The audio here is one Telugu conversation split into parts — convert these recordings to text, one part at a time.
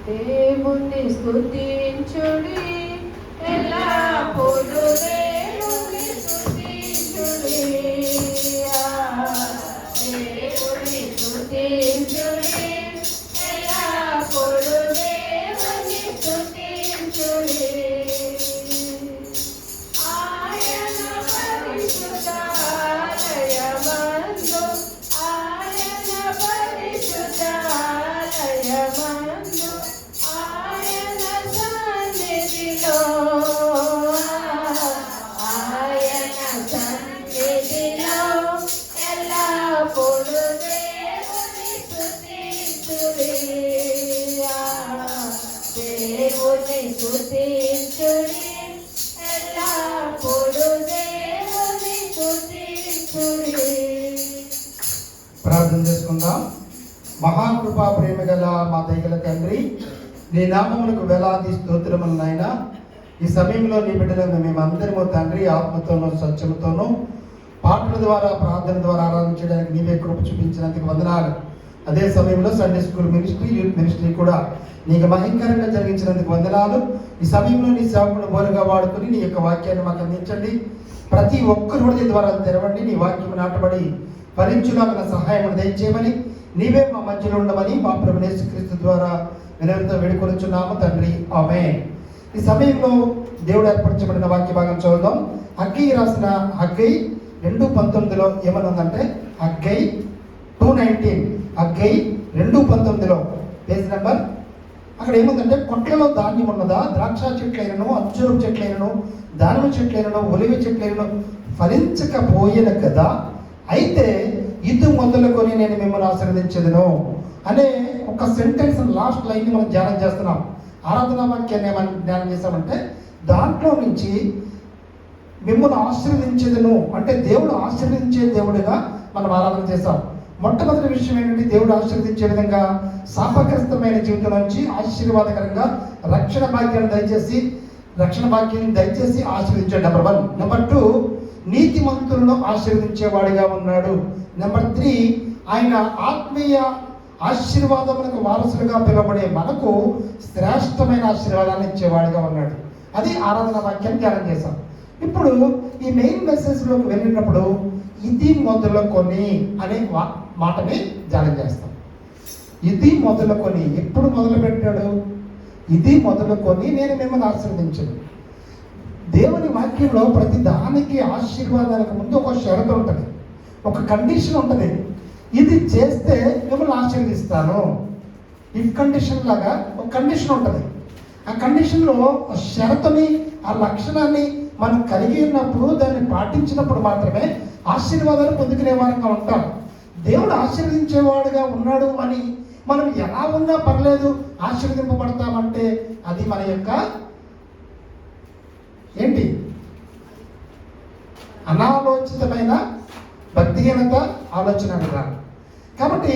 దేవుని స్తుతించుడి ఎల్లప్పుడూ దేవుని స్తుతించుడి దేవుని స్తుతించుడి ఎల్లప్పుడూ దేవుని స్తుతించుడి ఆయన పరిశుద్ధాలయమందు ఆయన పరిశుద్ధాలయమందు ఆయన సన్నిధిలో ఎల్లప్పుడూ దేవుని స్తుతించుడి దేవుని స్తుతించుడి ఎల్లప్పుడూ దేవుని స్తుతించుడి. ప్రార్థన చేసుకుందాం. మహాకృపా ప్రేమ గల మా దయగల తండ్రి, నీ నామములకు వేలాది స్తోత్రములు నాయన. ఈ సమయంలో నీ బిడ్డలను మేమందరము తండ్రి ఆత్మతోనూ సత్యముతోనూ పాటల ద్వారా ప్రార్థన ద్వారా ఆరాధించడానికి నీవే కృప చూపించినందుకు వందనాలు. అదే సమయంలో Sunday school ministry, youth ministry కూడా నీకు మహింకరంగా జరిగించినందుకు వందనాలు. ఈ సమయంలో నీ సేవకుడు బోరుగా వాడుకుని నీ యొక్క వాక్యాన్ని మాకు అందించండి. ప్రతి ఒక్కరి హృదయ ద్వారా తెరవండి. నీ వాక్యం నాటబడి ఫలించులాగా సహాయం దయచేయమని, నీవే మా మధ్యలో ఉండమని మా ప్రభువు యేసుక్రీస్తు ద్వారా వినయంతో వేడుకొనుచున్నాము తండ్రి, ఆమేన్. ఈ సమయంలో దేవుడు ఏర్పరచబడిన వాక్య భాగం చదువుదాం. హగ్గయి రాసిన హగ్గయి 2:19 ఏమనుందంటే, హగ్గయి 2:19, హగ్గయి 2:19 పేజ్ నెంబర్. అక్కడ ఏముందంటే, కొట్లలో ధాన్యం ఉన్నదా, ద్రాక్ష చెట్లైనను అంజూరపు చెట్లైనను దానిమ్మ చెట్లైనను ఒలివ చెట్లైనను ఫలించకపోయేను కదా, అయితే ఇది మొదలుకొని నేను మిమ్మల్ని ఆశీర్వదించదును అనే ఒక సెంటెన్స్ లాస్ట్ లైన్ మనం ధ్యానం చేస్తున్నాం. ఆరాధనా వాక్యాన్ని ఏమని ధ్యానం చేస్తామంటే, దాంట్లో నుంచి మిమ్మల్ని ఆశీర్వదించేదను అంటే దేవుడు ఆశీర్వదించే దేవుడిగా మనం ఆరాధన చేస్తాం. మొట్టమొదటి విషయం ఏంటంటే, దేవుడు ఆశీర్వదించే విధంగా శాపగ్రస్తమైన జీవితం నుంచి ఆశీర్వాదకరంగా రక్షణ భాగ్యాన్ని దయచేసి ఆశీర్వదించాడు. నెంబర్ 1. నెంబర్ 2, నీతిమంతులను ఆశీర్వదించేవాడిగా ఉన్నాడు. నెంబర్ 3, ఆయన ఆత్మీయ ఆశీర్వాదములకు వారసులుగా పిలువబడే మనకు శ్రేష్టమైన ఆశీర్వాదాన్ని ఇచ్చేవాడిగా ఉన్నాడు. అది ఆరాధన వాక్యాన్ని ధ్యానం చేశాం. ఇప్పుడు ఈ మెయిన్ మెసేజ్లోకి వెళ్ళినప్పుడు ఇది మొదలుకొని అనే మాటని ధ్యానం చేస్తాం. ఇది మొదలుకొని ఎప్పుడు మొదలు పెట్టాడు? ఇది మొదలుకొని నేను మిమ్మల్ని ఆశీర్వదించను. దేవుని వాక్యంలో ప్రతి దానికి ఆశీర్వాదానికి ముందు ఒక షరతు ఉంటుంది, ఒక కండిషన్ ఉంటుంది. ఇది చేస్తే మిమ్మల్ని ఆశీర్వదిస్తాను. ఇఫ్ కండిషన్ లాగా ఒక కండిషన్ ఉంటుంది. ఆ కండిషన్లో ఆ షరతుని, ఆ లక్షణాన్ని మనం కలిగి ఉన్నప్పుడు, దాన్ని పాటించినప్పుడు మాత్రమే ఆశీర్వాదాలు పొందుకునే వారంగా ఉంటాం. దేవుడు ఆశీర్వదించేవాడుగా ఉన్నాడు అని మనం ఎలా ఉన్నా పర్లేదు ఆశీర్వదింపబడతామంటే అది మన యొక్క ఏంటి? అనాలోచితమైన భక్తిహీనత, ఆలోచన విధానం. కాబట్టి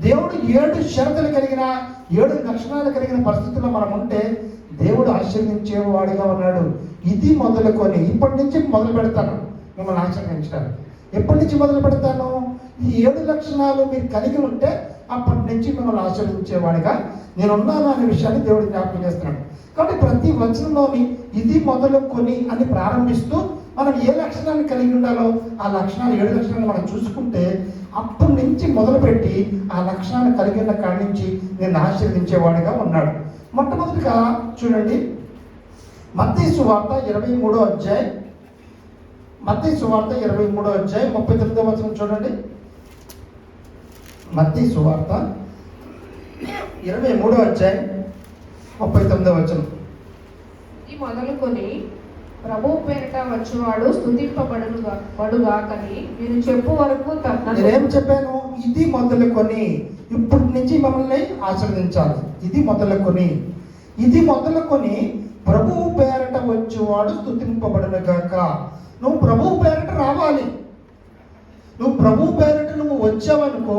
దేవుడు 7 షరతులు కలిగిన 7 లక్షణాలు కలిగిన పరిస్థితుల్లో మనం ఉంటే దేవుడు ఆశీర్వదించేవాడిగా ఉన్నాడు. ఇది మొదలుకొని ఇప్పటి నుంచి మొదలు పెడతాను మిమ్మల్ని ఆశీర్వదించడానికి. ఎప్పటి నుంచి మొదలు పెడతాను? ఈ 7 లక్షణాలు మీరు కలిగి ఉంటే అప్పటి నుంచి మిమ్మల్ని ఆశీర్వదించేవాడిగా నేనున్నాను అనే విషయాన్ని దేవుడు జ్ఞాపకం చేస్తున్నాడు. కాబట్టి ప్రతి వచనంలోని ఇది మొదలుకొని అని ప్రారంభిస్తూ మనం ఏ లక్షణాన్ని కలిగి ఉండాలో ఆ లక్షణాలు 7 లక్షణాలు మనం చూసుకుంటే అప్పటి నుంచి మొదలుపెట్టి ఆ లక్షణాన్ని కలిగి ఉన్న కాడి నుంచి నేను ఆశీర్వదించేవాడిగా ఉన్నాడు. మొట్టమొదటిగా చూడండి, మత్తయి సువార్త 23వ అధ్యాయం, మత్తయి సువార్త 23వ అధ్యాయం 39వ వచనం చూడండి. మత్తయి సువార్త 23వ అధ్యాయం 39వ వచనం. ఇది మొదలుకొని ప్రభు పేరిట వచ్చేవాడు స్తుతింపబడుగాకని నేను చెప్పు వరకు నేనేం చెప్పాను? ఇది మొదలుకొని ఇప్పటి నుంచి మమ్మల్ని ఆశీర్వదించాలి. ఇది మొదలుకొని ప్రభువు పేరట వచ్చేవాడు స్తుతింపబడుగాక. నువ్వు ప్రభువు పేరట రావాలి. నువ్వు ప్రభువు పేరట నువ్వు వచ్చావనుకో,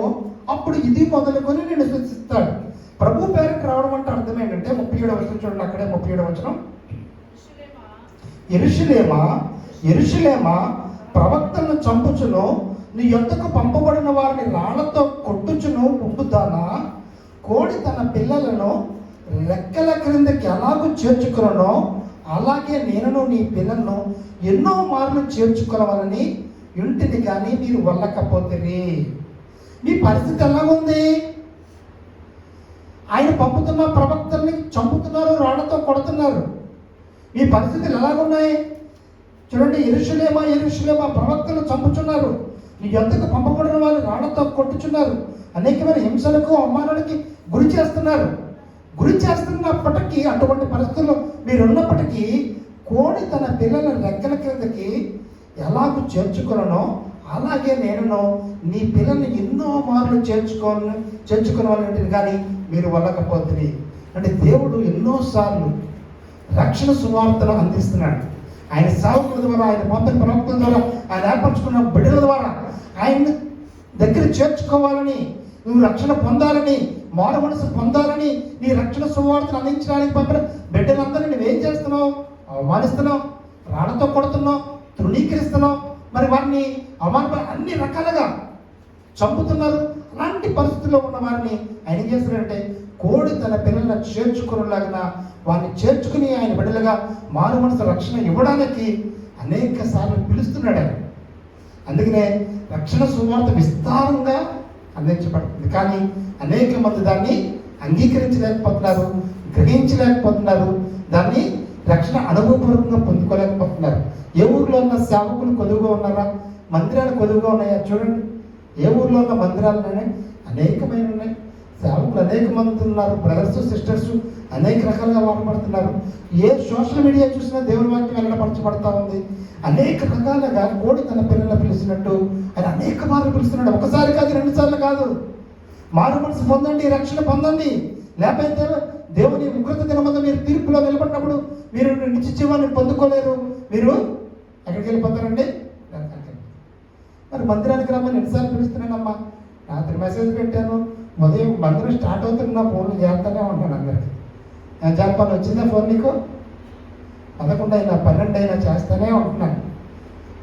అప్పుడు ఇది మొదలుకొని నేను స్తుతిస్తాడు. ప్రభు పేరట రావడం అంటే అర్థం ఏంటంటే 37వ వచనం చూడండి. అక్కడే 37వ వచనం. యెరూషలేమా ప్రవక్తలను చంపుచును, నీ యొద్దకు పంపబడిన వారిని రాళ్లతో కొట్టుచును ఉండుదానా? కోడి తన పిల్లలను రెక్కల క్రిందకి ఎలాగూ చేర్చుకునో అలాగే నేను నీ పిల్లలను ఎన్నో మార్లు చేర్చుకోవాలని ఇంటిని కానీ మీరు వెళ్ళకపోతుంది. మీ పరిస్థితి ఎలాగుంది? ఆయన పంపుతున్న ప్రవక్తల్ని చంపుతున్నారు, రాళ్లతో కొడుతున్నారు. మీ పరిస్థితులు ఎలాగున్నాయి చూడండి. యెరూషలేమా ప్రవక్తలు చంపుచున్నారు, నీ యొద్దకు పంపబడిన వాళ్ళు రాళ్లతో కొట్టుచున్నారు, అనేకమైన హింసలకు అవమానాలకి గురి చేస్తున్నప్పటికీ, అటువంటి పరిస్థితుల్లో మీరున్నప్పటికీ కోడి తన పిల్లల రెక్కల క్రిందకి ఎలాగూ చేర్చుకునో అలాగే నేను నీ పిల్లల్ని ఎన్నో మార్లు చేర్చుకోవాలంటే కానీ మీరు వెళ్ళకపోతుంది. అంటే దేవుడు ఎన్నోసార్లు రక్షణ సువార్తను అందిస్తున్నాడు. ఆయన సేవకుల ద్వారా, ఆయన పంపిన ప్రవక్తల ద్వారా, ఆయన ఏర్పరచుకున్న బిడ్డల ద్వారా ఆయన దగ్గర చేర్చుకోవాలని, నువ్వు రక్షణ పొందాలని, మారు మనసు పొందాలని, నీ రక్షణ సువార్తను అందించడానికి పంపిన బిడ్డలందరినీ నువ్వేం చేస్తున్నావు? అవమానిస్తున్నావు, రాళ్లతో కొడుతున్నావు, తృణీకరిస్తున్నావు, మరి వారిని అన్ని రకాలుగా చంపుతున్నారు. అలాంటి పరిస్థితుల్లో ఉన్న వారిని ఆయన ఏం చేస్తున్నాడంటే కోడి తన పిల్లలను చేర్చుకునేలాగా వారిని చేర్చుకుని ఆయన బిడ్డలుగా మారు మనసు రక్షణ ఇవ్వడానికి అనేక సార్లు పిలుస్తున్నాడు ఆయన. అందుకనే రక్షణ సువార్త విస్తారంగా అందించబడుతుంది. కానీ అనేక మంది దాన్ని అంగీకరించలేకపోతున్నారు, గ్రహించలేకపోతున్నారు, దాన్ని రక్షణ అనుభవపూర్వకంగా పొందుకోలేకపోతున్నారు. ఏ ఊర్లో ఉన్న సేవకులు కొదువుగా ఉన్నారా? మందిరాలు కొదువుగా ఉన్నాయా? చూడండి, ఏ ఊర్లో ఉన్న మందిరాలు అనేకమైన ఉన్నాయి. సేవకులు అనేక మంది ఉన్నారు, బ్రదర్స్ సిస్టర్స్ అనేక రకాలుగా వాడబడుతున్నారు. ఏ సోషల్ మీడియా చూసినా దేవుని వాక్యం వెల్లడపరచబడతా ఉంది. అనేక రకాలుగా కోడి తన పిల్లలను పిలుస్తున్నట్టు ఆయన అనేక మార్లు పిలుస్తున్నాడు. ఒకసారి కాదు, 2 సార్లు కాదు. మారు మనసు పొందండి, రక్షణ పొందండి, లేకపోతే దేవుని ఉగ్రత దినమందు మీరు తీర్పులో నిలబడినప్పుడు మీరు నిత్య జీవాన్ని పొందుకోలేరు. మీరు ఎక్కడికి వెళ్ళిపోతారండి? మరి మందిరానికి రమ్మని ఎన్నిసార్లు పిలుస్తున్నానమ్మా. రాత్రి మెసేజ్ పెట్టాను, ఉదయం మందిరం స్టార్ట్ అవుతున్న నా ఫోన్లు చేస్తూనే ఉంటాను అందరికి. నేను చెప్పాను, వచ్చిందా ఫోన్ నీకు? 11 అయినా 12 అయినా చేస్తూనే ఉంటున్నాను.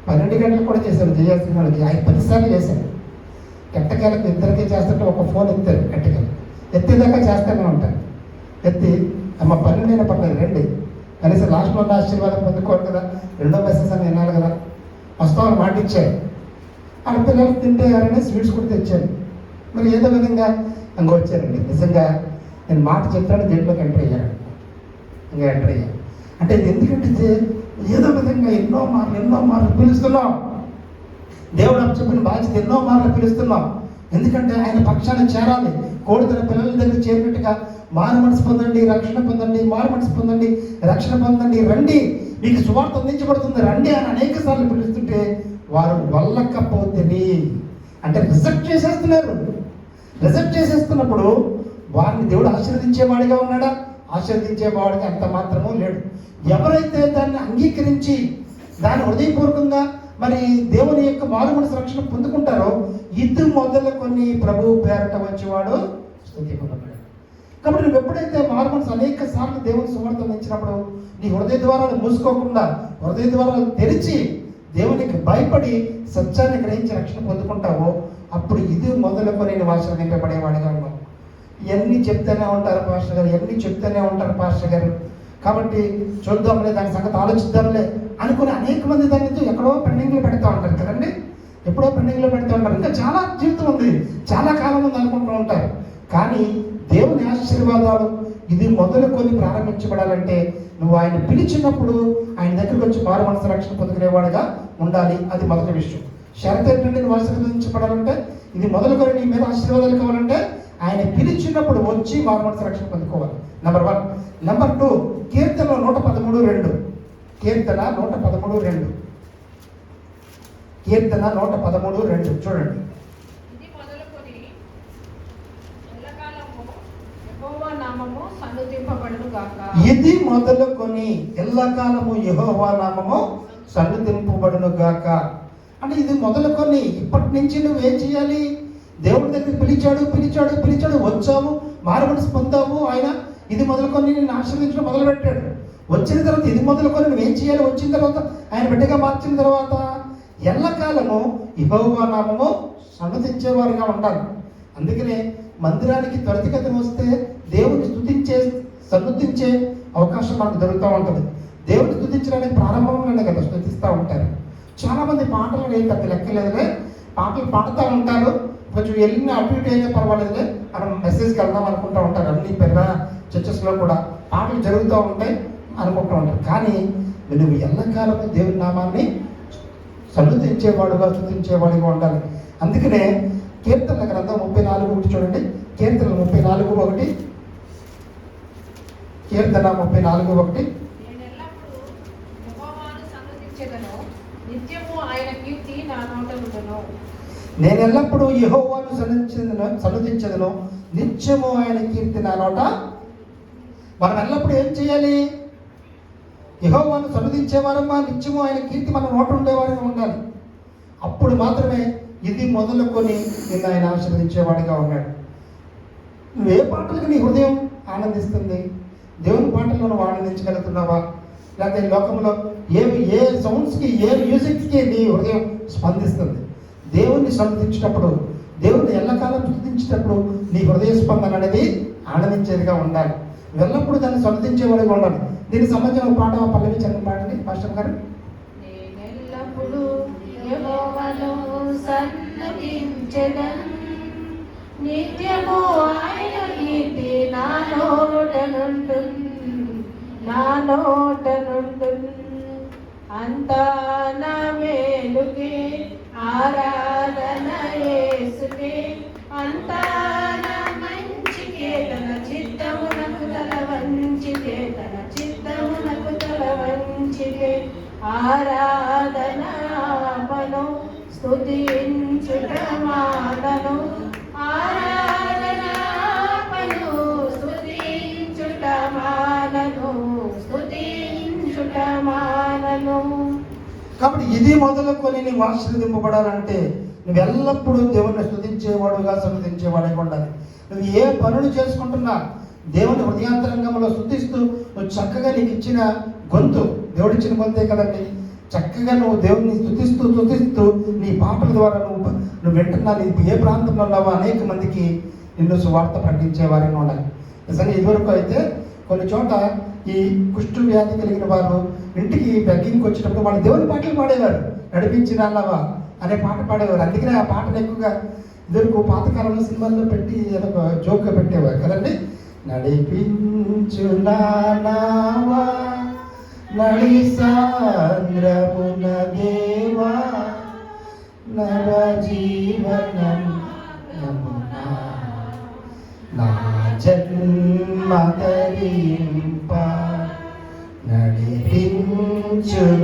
12 గంటలకు కూడా చేశాను. చేయాల్సిన వాళ్ళకి 10 సార్లు చేశాను. ఎట్టకేలకు ఇద్దరికి చేస్తుంటే ఒక ఫోన్ ఎత్తారు. ఎత్తేదాకా చేస్తూనే ఉంటాను. ఎత్తి అమ్మ 12 అయినా పర్లేదు రండి, కనీసం లాస్ట్లో ఉన్న ఆశీర్వాదం పొందుకోవాలి కదా, 2వ మెసేజ్ అని వినాలి కదా, వస్తామని మాట ఇచ్చారు. ఆ పిల్లలు తింటే ఎవరైనా స్వీట్స్ కూడా తెచ్చాను. మరి ఏదో విధంగా ఇంకా వచ్చారండి. నిజంగా నేను మాట చెప్పాను, దీంట్లోకి ఎంటర్ అయ్యాను. అంటే ఎందుకంటే ఏదో విధంగా ఎన్నో మార్లు పిలుస్తున్నాం. దేవుడు చెప్పిన బాధ్యత ఎన్నో మార్లు పిలుస్తున్నాం. ఎందుకంటే ఆయన పక్షాన చేరాలి. కోడి తన పిల్లల దగ్గర చేరినట్టుగా మారు మనసు పొందండి, రక్షణ పొందండి, మారు మనసు పొందండి, రక్షణ పొందండి, రండి, మీకు సువార్త అందించబడుతుంది, రండి అని అనేక సార్లు పిలుస్తుంటే వారు వెళ్ళకపోతేని అంటే రిజెక్ట్ చేసేస్తున్నప్పుడు వారిని దేవుడు ఆశీర్వదించేవాడిగా ఉన్నాడా? ఆశీర్వదించేవాడిగా అంత మాత్రమూ లేడు. ఎవరైతే దాన్ని అంగీకరించి దాన్ని హృదయపూర్వకంగా మరి దేవుని యొక్క మారు మనసు రక్షణ పొందుకుంటారో ఇది మొదలుకొని ప్రభు పేరట వచ్చేవాడు స్తుతింపబడతాడు. కాబట్టి నువ్వు ఎప్పుడైతే మారు మనసు అనేక సార్లు దేవుని సువార్త అందించినప్పుడు నీ హృదయ ద్వారాలు మూసుకోకుండా హృదయ ద్వారాలు తెరిచి దేవునికి భయపడి సత్యాన్ని గ్రహించి రక్షణ పొందుకుంటావో అప్పుడు ఇది మొదలుకొని నేను ఆశీర్వదింపబడేవాడిగా ఉన్నావు. ఇవన్నీ చెప్తూనే ఉంటారు పాస్టర్ గారు, ఇవన్నీ చెప్తూనే ఉంటారు పాస్టర్ గారు, కాబట్టి చూద్దాంలే, దాని సంగతి ఆలోచిద్దాంలే అనుకుని అనేక మంది దాన్ని ఎక్కడో పెండింగ్లో పెడతా ఉంటారు కదండి. ఎప్పుడో పెండింగ్లో పెడతా ఉంటారు. ఇంకా చాలా జీవితం ఉంది, చాలా కాలం ఉంది అనుకుంటూ ఉంటారు. కానీ దేవుని ఆశీర్వాదాలు ఇది మొదలుకొని ప్రారంభించబడాలంటే నువ్వు ఆయన పిలిచినప్పుడు ఆయన దగ్గరికి వచ్చి మారు మనసు రక్షణ పొందుకునేవాడుగా ఉండాలి. అది మొదటి విషయం. షరతు ఏంటంటే నువ్వు ఆశీర్వదించబడాలంటే, ఇది మొదలుకొని నీ మీద ఆశీర్వాదాలు కావాలంటే ఆయన పిలిచినప్పుడు వచ్చి మారు మనసు రక్షణ పొందుకోవాలి. నెంబర్ 1. నెంబర్ 2, కీర్తన 113:2. కీర్తన 113:2. కీర్తన 113:2 చూడండి. ఇది మొదలుకొని ఎల్లకాలము యెహోవా నామము సన్నుతింపబడును గాక. అంటే ఇది మొదలుకొని ఇప్పటి నుంచి నువ్వేం చేయాలి? దేవుడి దగ్గర పిలిచాడు, వచ్చావు, మారు మనసు పొందావు. ఆయన ఇది మొదలుకొని నేను ఆశీర్వదించడం మొదలుపెట్టాడు. వచ్చిన తర్వాత ఇది మొదలుకొని నువ్వేం చేయాలి? వచ్చిన తర్వాత ఆయన బిడ్డగా మార్చిన తర్వాత ఎల్లకాలము యెహోవా నామము సన్నతించేవారుగా ఉండాలి. అందుకనే మందిరానికి త్వరితగతిన వస్తే దేవుని సన్నతించే అవకాశం మనకు దొరుకుతూ ఉంటుంది. దేవుని స్తుతించడానికి ప్రారంభంలోనే కదా స్తుతిస్తూ ఉంటారు. చాలామంది పాటలు పెద్ద లెక్కలేదులే, పాటలు పాడుతూ ఉంటారు, కొంచెం వెళ్ళిన అటు ఇటు అయినా పర్వాలేదులే మనం మెసేజ్కి వెళ్దాం అనుకుంటూ ఉంటారు. అన్ని పెద్ద చర్చెస్లో కూడా పాటలు జరుగుతూ ఉంటాయి అనుకుంటూ ఉంటారు. కానీ నువ్వు ఎల్లకాలము దేవుని నామాన్ని సన్నతించేవాడుగా స్తుతించేవాడుగా ఉండాలి. అందుకనే కీర్తనల గ్రంథం 34:1 చూడండి. కీర్తనలు 34:1, కీర్తన 34:1. నేను ఎల్లప్పుడూ యెహోవాను సన్నుతించెదను, నిత్యము ఆయన కీర్తి నా నోట నుండును. నేను ఎల్లప్పుడూ యెహోవాను సన్నుతించెదను, నిత్యము ఆయన కీర్తి నా నోట. మనం ఎల్లప్పుడూ ఏం చేయాలి? యెహోవాను సన్నుతించేవారమ్మా, నిత్యము ఆయన కీర్తి మన నోట ఉండేవారుగా ఉండాలి. అప్పుడు మాత్రమే ఇది మొదలుకొని నిన్ను ఆయన ఆశీర్వదించేవాడిగా ఉన్నాడు. నువ్వు ఏ పాటలకు నీ హృదయం ఆనందిస్తుంది? దేవుని పాటల్లో నువ్వు ఆనందించగలుగుతున్నావా? లేకపోతే లోకంలో ఏ సౌండ్స్కి, ఏ మ్యూజిక్స్కి నీ హృదయం స్పందిస్తుంది? దేవుణ్ణి సన్నిధించేటప్పుడు, దేవుణ్ణి ఎల్లకాలం స్తుతించేటప్పుడు నీ హృదయ స్పందన అనేది ఆనందించేదిగా ఉండాలి. ఎల్లప్పుడూ దాన్ని సన్నిధించేవాడిగా ఉండాలి. దీనికి సంబంధించిన ఒక పాట పల్లవి చంద్ర పాడండి మాస్టర్ గారు. నేనెల్లప్పుడూ యెహోవాను సన్నుతించెదను, నిత్యము ఆయన కీర్తి నా నోట నుండును. అంతా నా మేలుకే ఆరాధన యేసుకే, అంతా నా మంచికే, తన చిత్తమునకు తల వంచితే ఆరాధన ఆపను, స్తుతించుట మానను. ఆరాధన ఆపను, స్తుతించుట మానను. కాబట్టి ఇది మొదలుకొని నీవు ఆశీర్వదింపబడాలంటే నువ్వు ఎల్లప్పుడూ దేవుని స్తుతించేవాడుగా సన్నిధించేవాడుగా ఉండాలి. నువ్వు ఏ పనులు చేసుకుంటున్నా దేవుని హృదయాంతరంగంలో స్తుతిస్తూ నువ్వు చక్కగా నీకు ఇచ్చిన గొంతు, దేవుడిచ్చిన గొంతే కదండి, చక్కగా నువ్వు దేవుడిని స్తుతిస్తూ నీ పాటల ద్వారా నువ్వు వింటున్నా, నీకు ఏ ప్రాంతంలో ఉన్నావో అనేక మందికి నిన్ను సువార్త ప్రకటించే వారిగా ఉండాలి. నిజంగా ఇదివరకు అయితే కొన్ని చోట ఈ కుష్టు వ్యాధి కలిగిన వారు ఇంటికి బెగ్గింగ్కి వచ్చినప్పుడు వాళ్ళు దేవుని పాటలు పాడేవారు. నడిపించిన అన్నవా అనే పాట పాడేవారు. అందుకనే ఆ పాటను ఎక్కువగా ఇదివరకు పాతకాలంలో సినిమాల్లో పెట్టి ఏదో జోక్గా పెట్టేవారు కదండి. నడిపించునావా నడి సాంద్రమున దేవా నవ జీవనం నా జన్మ ధరింప నడిపించునావా.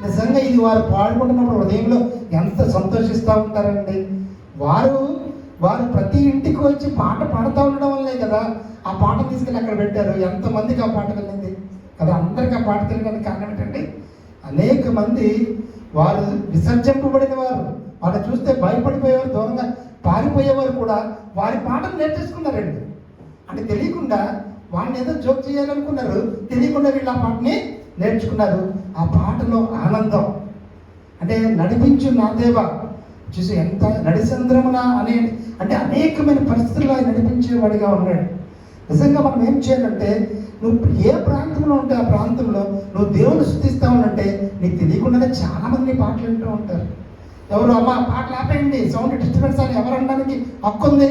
నిజంగా ఇది వారు పాడుకుంటున్నప్పుడు హృదయంలో ఎంత సంతోషిస్తూ ఉంటారండి. వారు ప్రతి ఇంటికి వచ్చి పాట పాడుతూ ఉండడం వల్లే కదా ఆ పాట తీసుకెళ్ళి అక్కడ పెట్టారు. ఎంతమందికి ఆ పాట వెళ్ళింది కదా, అందరికీ ఆ పాట తెలియడానికి కారణం ఏంటంటే అనేక మంది వారు విసర్జింపబడిన వారు, వారు చూస్తే భయపడిపోయేవారు, దూరంగా పారిపోయేవారు కూడా వారి పాటను నేర్చేసుకున్నారండి. అంటే తెలియకుండా వాడిని ఏదో జోక్ చేయాలనుకున్నారు, తెలియకుండా వీళ్ళు ఆ పాటని నేర్చుకున్నారు. ఆ పాటలో ఆనందం అంటే నడిపించు నా దేవా చూసి ఎంత నడిసంద్రమున అంటే అనేకమైన పరిస్థితుల్లో ఆయన నడిపించేవాడిగా ఉన్నాడు. నిజంగా మనం ఏం చేయాలంటే నువ్వు ఏ ప్రాంతంలో ఉంటే ఆ ప్రాంతంలో నువ్వు దేవుని స్తుతిస్తావునంటే నీకు తెలియకుండానే చాలామంది పాటలు వింటూ ఉంటారు. ఎవరు అమ్మ పాటలు ఆపేయండి, సౌండ్ డిస్టర్బెన్స్ అని ఎవరు అనడానికి హక్కు ఉంది?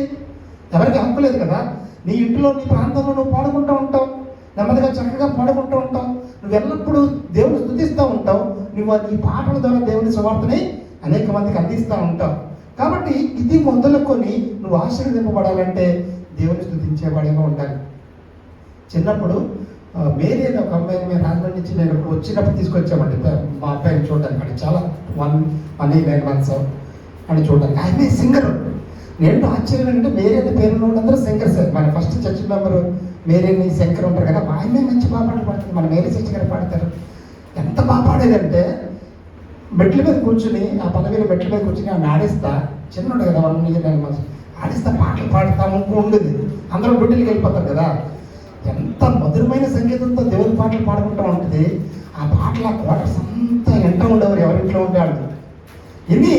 ఎవరికి హక్కు లేదు కదా. నీ ఇంట్లో నీ ప్రాంతంలో నువ్వు పాడుకుంటూ ఉంటావు, నెమ్మదిగా చక్కగా పాడుకుంటూ ఉంటావు, నువ్వు ఎల్లప్పుడూ దేవుని స్తుతిస్తూ ఉంటావు. నువ్వు నీ పాటల ద్వారా దేవుని సువార్తని అనేక మందికి అందిస్తూ ఉంటావు. కాబట్టి ఇది మొదలుకొని నువ్వు ఆశీర్వదింపబడాలంటే దేవుని స్తుతించేవాడిగా ఉండాలి. చిన్నప్పుడు మేరీ అనే ఒక అమ్మాయిని మేము రాజమండ్రి నుంచి నేను వచ్చినప్పుడు తీసుకొచ్చామండి మా అబ్బాయిని చూడడానికి. అంటే చాలా 1-9 months అని చూడడానికి. ఆయన సింగర్. నేను ఆశ్చర్యం ఏంటంటే మేరీ అనే పేరు అందరూ సింగర్స్. మన ఫస్ట్ చర్చ్ మెంబరు మేరీని శంకర్ ఉంటారు కదా, ఆయనే మంచి బాగా పాటలు పాడుతుంది. మన మేరీ చర్చ్ గారు పాడతారు. ఎంత బాగా పాడేదంటే మెట్ల మీద కూర్చుని, ఆ పదవిలో మెట్ల మీద కూర్చుని ఆమె ఆడిస్తా, చిన్నడు కదా 1-9 months ఆడిస్తా పాటలు పాడుతాము ఉండేది. అందరూ డ్యూటీలకు వెళ్ళిపోతారు కదా, ఎంత మధురమైన సంగీతంతో దేవుని పాటలు పాడుకుంటూ ఉంటుంది. ఆ పాటలు ఆ క్వార్టర్స్ అంతా ఎంట ఇది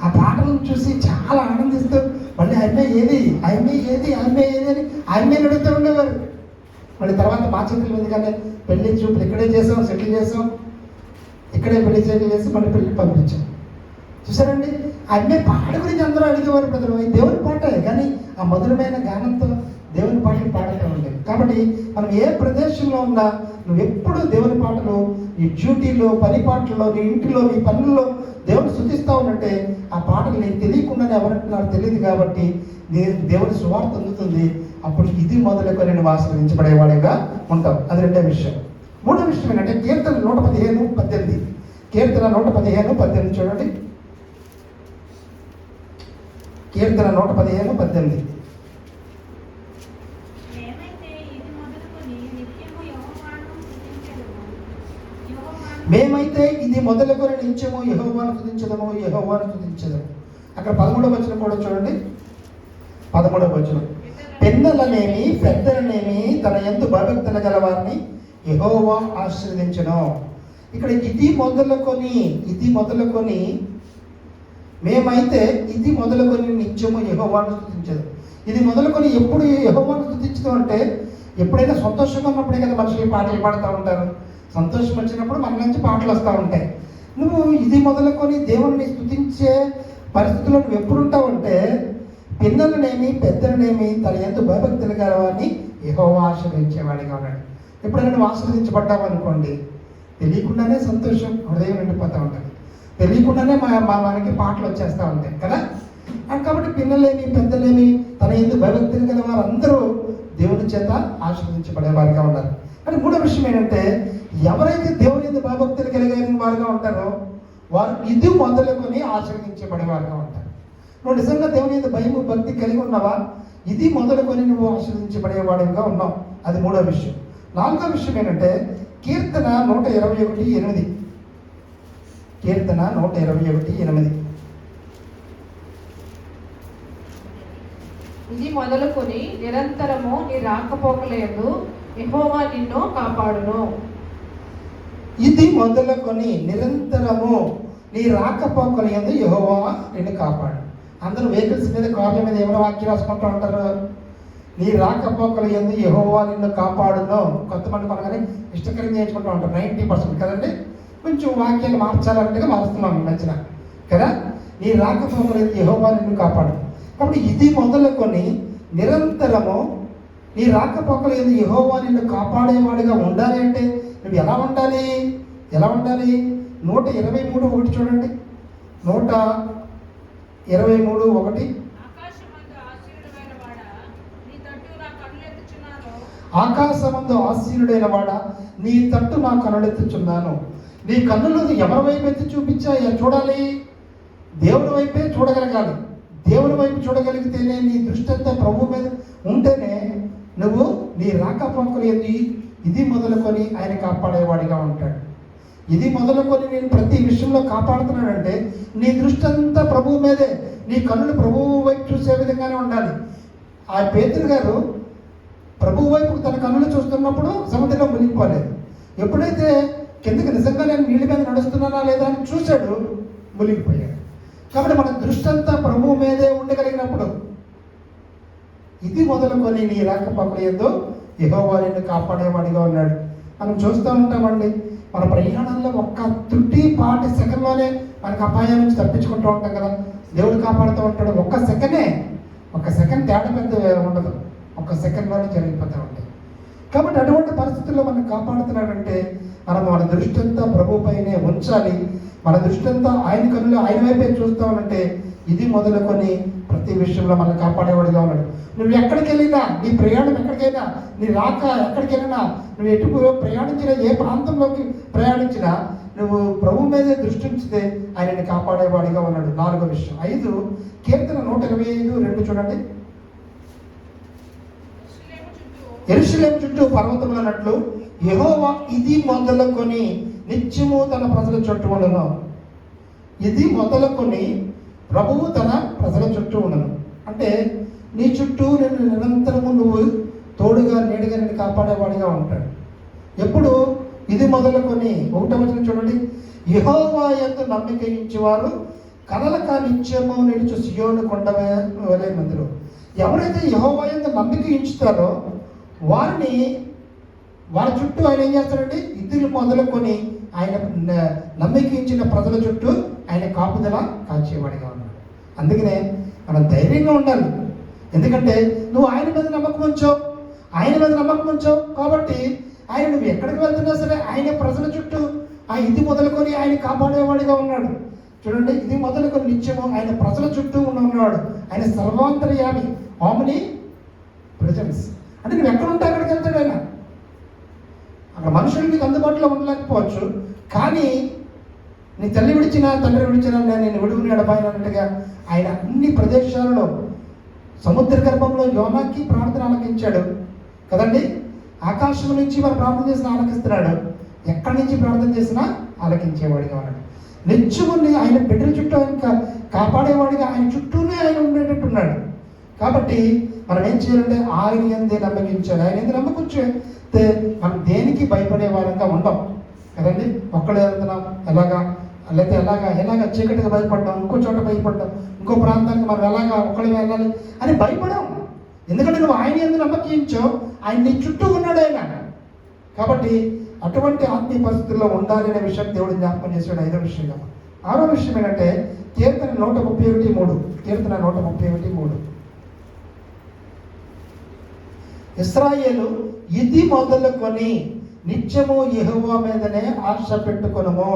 ఆ పాటలను చూసి చాలా ఆనందిస్తూ మళ్ళీ అమ్మాయి ఏది అమ్మాయి ఏది అమ్మాయి ఏది అని అమ్మాయిని అడుగుతూ ఉండేవారు. మళ్ళీ తర్వాత మా చేతుల మీద కానీ పెళ్లి చూపులు ఇక్కడే చేసాం, సెటిల్ చేసాం, ఇక్కడే పెళ్లి చేసి మళ్ళీ పెళ్లికి పంపించాం. చూసారండి, అమ్మాయి పాట గురించి అందరూ అడిగేవారు. బ్రదర్ దేవుని పాటే కానీ ఆ మధురమైన గానంతో దేవుని పాటలు పాడుతూ ఉండేవి. కాబట్టి మనం ఏ ప్రదేశంలో ఉన్నా నువ్వు ఎప్పుడు దేవుని పాటలు నీ డ్యూటీలో, పని పాటల్లో, నీ ఇంటిలో, నీ పనుల్లో దేవుని స్తుతిస్తూ ఉన్నట్టే ఆ పాటలు నీకు తెలియకుండానే ఎవరంటున్నారో తెలియదు కాబట్టి దేవుని సువార్త అందుతుంది. అప్పుడు ఇది మొదలుకొని నువ్వు ఆశ్రయించబడేవాడిగా ఉంటావు. అది రెండో విషయం. మూడో విషయం ఏంటంటే కీర్తన 115:18. కీర్తన 115:18 చూడండి. కీర్తన 115:18. మేమైతే ఇది మొదలుకొని నిత్యము యెహోవాను స్తుతించదము, యెహోవాను స్తుతించదము. అక్కడ 13వ వచనం కూడా చూడండి. 13వ వచనం, పెద్దలనేమి పెద్దలనేమి తన యందు భయభక్తులు గల వారిని యెహోవా ఆశీర్వదించును. ఇక్కడ ఇది మొదలుకొని మేమైతే ఇది మొదలుకొని నిత్యము యెహోవాను స్తుతించదు. ఇది మొదలుకొని ఎప్పుడు యెహోవాను స్తుతించడం అంటే ఎప్పుడైనా సంతోషంగా ఉన్నప్పుడే కదా మనుషులు పాటలు పాడుతూ ఉంటారు. సంతోషం వచ్చినప్పుడు మన నుంచి పాటలు వస్తూ ఉంటాయి. నువ్వు ఇది మొదలుకొని దేవుణ్ణి స్తుతించే పరిస్థితుల్లో నువ్వు ఎప్పుడు ఉంటావంటే పిల్లలనేమి పెద్దలనేమి తన యందు భయభక్తులు గలవాన్ని యెహోవా ఆశీర్వదించేవాడిగా ఉన్నాడు. ఎప్పుడైనా నువ్వు ఆశీర్వదించబడ్డావు అనుకోండి, తెలియకుండానే సంతోషం హృదయం నిండిపోతూ ఉంటుంది. తెలియకుండానే మనకి పాటలు వచ్చేస్తూ ఉంటాయి కదా. కాబట్టి పిల్లలేమి పెద్దలేమి తన యందు భయభక్తులు గల వారు అందరూ దేవుని చేత ఆశీర్వదించబడేవారుగా ఉన్నారు. కానీ మూడో విషయం ఏంటంటే ఎవరైతే దేవుని యందు భయభక్తులు కలిగిన వారుగా ఉంటారో వారు ఇది మొదలుకొని ఆశీర్వదించబడేవారుగా ఉంటారు. నువ్వు నిజంగా దేవుని యందు భయము భక్తి కలిగి ఉన్నావా, ఇది మొదలుకొని నువ్వు ఆశీర్వదించబడేవాడుగా ఉన్నావు. అది మూడో విషయం. నాలుగో విషయం ఏంటంటే కీర్తన 121:8. కీర్తన 121:8. ఇది మొదలుకొని నిరంతరము నీ రాకపోకలయందు యెహోవా నిన్ను కాపాడును. ఇది మొదలుకొని నిరంతరము నీ రాకపోకలయందు యెహోవా నిన్ను కాపాడు. అందరూ వెహికల్స్ మీద, కార్ల మీద ఏమైనా వాక్యం రాసుకుంటూ ఉంటారు. నీ రాకపోకలయందు యెహోవా నిన్ను కాపాడును. కొంతమంది మనగానే ఇష్టకరం చేయించుకుంటూ ఉంటారు. 90% కదండి. కొంచెం వాక్యాలు మార్చాలంటే మారుస్తున్నాం నచ్చిన కదా. నీ రాకపోకలయందు యెహోవా నిన్ను కాపాడు. కాబట్టి ఇది మొదలుకొని నిరంతరము నీ రాకపోకలయందు యెహోవా నిన్ను కాపాడేవాడిగా ఉండాలి. అంటే నువ్వు ఎలా ఉండాలి? 123:1 చూడండి. 123:1. ఆకాశమందు ఆసీనుడైన వాడా నీ తట్టు నా కనులెత్తుచున్నాను. నీ కన్నులు ఎవరి వైపు ఎత్తి చూపించాయా చూడాలి? దేవుని వైపే చూడగలగాలి. దేవుని వైపు చూడగలిగితేనే నీ దృష్టి అంతా ప్రభు మీద ఉంటేనే నువ్వు నీ రాకపోకలు ఇది మొదలుకొని ఆయన కాపాడేవాడిగా ఉంటాడు. ఇది మొదలుకొని నేను ప్రతి విషయంలో కాపాడుతున్నాడంటే నీ దృష్టి అంతా ప్రభువు మీదే, నీ కన్నులు ప్రభువు వైపు చూసే విధంగానే ఉండాలి. ఆ పేతురు గారు ప్రభువు వైపు తన కన్నులు చూస్తున్నప్పుడు సముద్రంలో మునిగిపోలేదు. ఎప్పుడైతే కిందకి నిజంగా నేను నీళ్ళ మీద నడుస్తున్నానా లేదా అని చూశాడు, మునిగిపోయాడు. కాబట్టి మన దృష్టి అంతా ప్రభువు మీదే ఉండగలిగినప్పుడు ఇది మొదలుకొని నీ రాకపోకలయందు యెహోవా నిన్ను కాపాడేవాడిగా ఉన్నాడు. మనం చూస్తూ ఉంటామండి, మన ప్రయాణంలో ఒక్క త్రుటిపాటి సెకండ్లోనే మనకు అపాయం నుంచి తప్పించుకుంటూ ఉంటాం కదా. దేవుడు కాపాడుతూ ఉంటాడు. ఒక్క సెకండ్ తేడా పెద్ద ఉండదు, ఒక్క సెకండ్లోనే జరిగిపోతూ ఉంటాయి. కాబట్టి అటువంటి పరిస్థితుల్లో మనం కాపాడుతున్నాడంటే మనం మన దృష్టి అంతా ప్రభు పైనే ఉంచాలి. మన దృష్టి అంతా ఆయన కన్నులు ఆయన వైపే చూస్తామంటే ఇది మొదలుకొని ప్రతి విషయంలో మనం కాపాడేవాడిగా ఉన్నాడు. నువ్వు ఎక్కడికి వెళ్ళినా, నీ ప్రయాణం ఎక్కడికైనా, నీ రాక ఎక్కడికి వెళ్ళినా, నువ్వు ఎటు ప్రయాణించినా, ఏ ప్రాంతంలోకి ప్రయాణించినా నువ్వు ప్రభు మీదే దృష్టి ఉంచితే ఆయనని కాపాడేవాడిగా ఉన్నాడు. 4వ విషయం. 5 కీర్తన 125:2 చూడండి. యెరూషలేము చుట్టూ పర్వతములు అన్నట్లు యెహోవా ఇది మొదలుకొని నిత్యము తన ప్రజల చుట్టూ ఉండను. ఇది మొదలుకొని ప్రభువు తన ప్రజల చుట్టూ ఉండను అంటే నీ చుట్టూ నేను నిరంతరము నువ్వు తోడుగా నీడుగా నేను కాపాడేవాడిగా ఉంటాడు. ఎప్పుడు ఇది మొదలుకొని 1వ వచనం చూడండి. యెహోవా యందు నమ్మిక ఉంచేవారు కదలక నిత్యము నిలుచు సియోను కొండ వలె మందిరం. ఎవరైతే యెహోవా యందు నమ్మిక ఉంచుతారో వారి చుట్టూ ఆయన ఏం చేస్తాడంటే ఇద్దరు మొదలుకొని ఆయన నమ్మికించిన ప్రజల చుట్టూ ఆయన కాపుదల కాచేవాడిగా ఉన్నాడు. అందుకనే మనం ధైర్యంగా ఉండాలి. ఎందుకంటే నువ్వు ఆయన మీద నమ్మకం ఉంచావు కాబట్టి ఆయన నువ్వు ఎక్కడికి వెళ్తున్నా సరే ఆయన ప్రజల చుట్టూ ఆ ఇది మొదలుకొని ఆయన కాపాడేవాడిగా ఉన్నాడు. చూడండి, ఇది మొదలుకొని నిత్యము ఆయన ప్రజల చుట్టూ ఉన్నాడు. ఆయన సర్వాంతర్యామి, ఆమ్ని ప్రెజెన్స్. అంటే నువ్వు ఎక్కడ ఉంటే అక్కడికి వెళ్తాడు ఆయన. అక్కడ మనుషులు నీకు అందుబాటులో ఉండలేకపోవచ్చు, కానీ నీ తల్లి విడిచినా తండ్రి విడిచినా నేను విడుగుని ఎడబాయిన అన్నట్టుగా ఆయన అన్ని ప్రదేశాలలో సముద్ర గర్భంలో యోనాకి ప్రార్థన ఆలకించాడు కదండి. ఆకాశం నుంచి మనం ప్రార్థన చేసినా ఆలకిస్తున్నాడు, ఎక్కడి నుంచి ప్రార్థన చేసినా ఆలకించేవాడిగా ఉన్నాడు. నిత్యముని ఆయన బిడ్డల చుట్టూ ఆయన కాపాడేవాడిగా ఆయన చుట్టూనే ఆయన ఉండేటట్టున్నాడు. కాబట్టి మనం ఏం చేయాలంటే ఆయన ఎందే నమ్మకించాలి. ఆయన ఎందు నమ్మకొచ్చే మనం దేనికి భయపడే వారంగా ఉండం కదండి. ఒక్కడే వెళ్తున్నాం లేకపోతే ఎలాగా చీకటిగా భయపడ్డాం, ఇంకో చోట భయపడ్డాం, ఇంకో ప్రాంతానికి మనం ఒక్కడే వెళ్ళాలి అని భయపడాం. ఎందుకంటే నువ్వు ఆయన ఎందు నమ్మకించో ఆయన నీ చుట్టూ ఉన్నాడు ఆయన. కాబట్టి అటువంటి ఆత్మీయ పరిస్థితుల్లో ఉండాలి అనే విషయం దేవుడు జ్ఞాపకం చేశాడు. 5వ విషయంగా. 6వ విషయం ఏంటంటే కీర్తన 131:3. కీర్తన 131:3. ఇశ్రాయేలు ఇది మొదలుకొని నిత్యము యెహోవా మీదనే ఆశ పెట్టుకొనుము.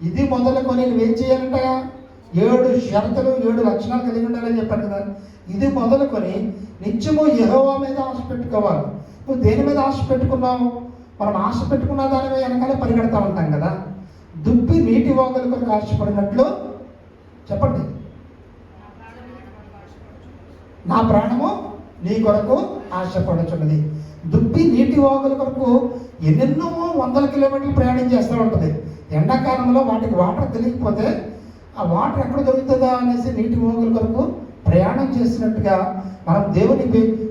ఇది మొదలుకొని నువ్వేం చేయాలంట? 7 షరతులు 7 లక్షణాలు కలిగి ఉండాలని చెప్పాను కదా. ఇది మొదలుకొని నిత్యము యెహోవా మీద ఆశ పెట్టుకోవాలి. నువ్వు దేని మీద ఆశ పెట్టుకున్నావు? మనం ఆశ పెట్టుకున్న దాని వెనకాలే పరిగెడతా ఉంటాం కదా. దుప్పి నీటి వాగుల కొరకు ఆశపడినట్లు చెప్పండి, నా ప్రాణము నీ కొరకు ఆశపడుచున్నది. దుప్పి నీటి వాగుల కొరకు ఎన్నెన్నో 100 కిలోమీటర్లు ప్రయాణం చేస్తూ ఉంటుంది. ఎండాకాలంలో వాటికి వాటర్ తెలియకపోతే ఆ వాటర్ ఎక్కడ దొరుకుతుందా అనేసి నీటి వాగుల కొరకు ప్రయాణం చేసినట్టుగా మనం దేవుని